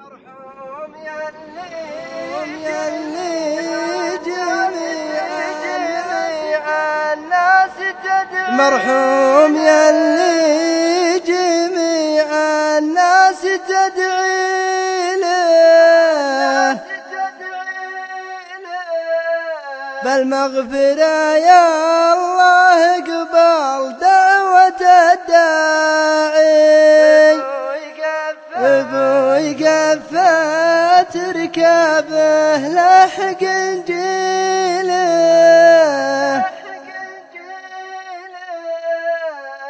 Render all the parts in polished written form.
مرحوم يلي جميع الناس تدعي، مرحوم يلي جميع الناس تدعي له بالمغفرة يا الله اقبل دعوة الداعي. ابوي قفت ركابه لحق انجيله،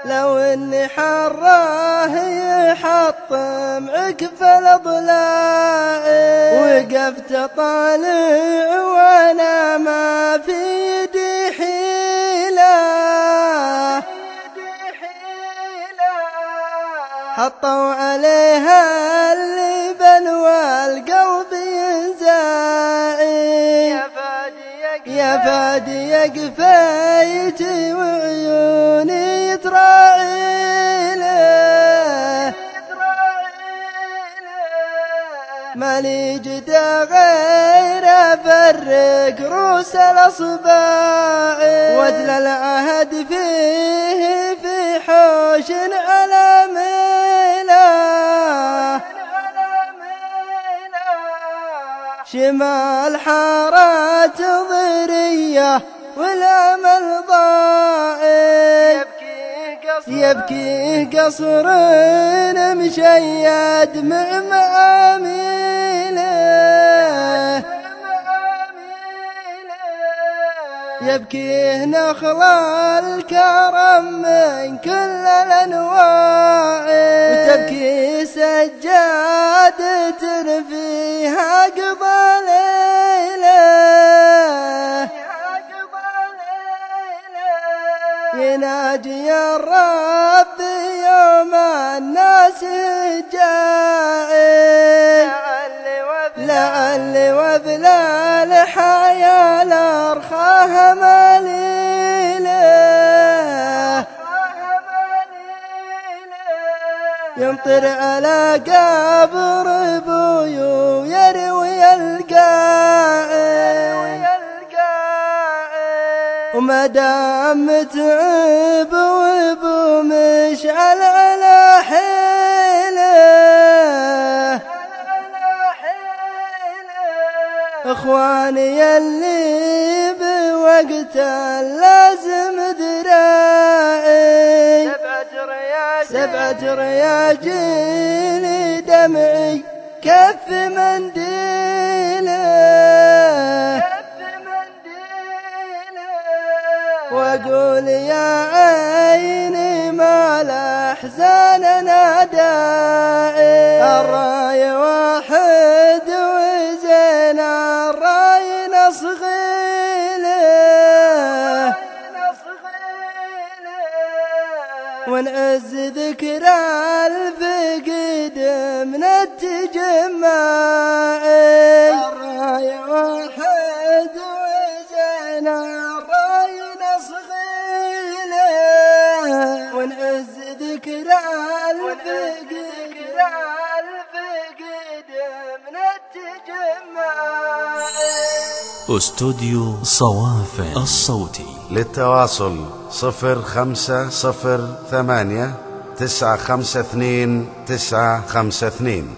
لو اني حراه يحطم عكف الاضلاع، وقفت طالع وانا ما في يدي حيله، حطوا عليها اللبن والقلب ينزاعي، يا فادي قفيتي وعيوني تراعي له، مالي جدا غير افرق روس الاصباع، وادل العهد فيه في حوش على ميله، شمال حارات ضرية والامل ضائع، يبكي قصر مشيد مع معاميله، يبكيه نخل الكرم من كل الانواع، وتبكي سجادة فيها قضى ليله، يناجي الرب يوم الناس جاعي، لعلي وبلا الحياة لارخاها مليله، يمطر على قبر ابوي ويروي القاعي، وما دام متعب وابو مشعل على حيله، اخواني يلي بوقت لازم دراعي، سبعة رياجيل دمعي كف منديله، واقول يا عيني ما لاحزاننا داعي، الراي واحد وزين الراي نصغيله، ونعز ذكر الفقد من التجماعي، الراي واحد وزين الراي نصغيله، ونعز ذكر الفقد من التجماعي. استوديو صوافن الصوتي. للتواصل 0508 952 952.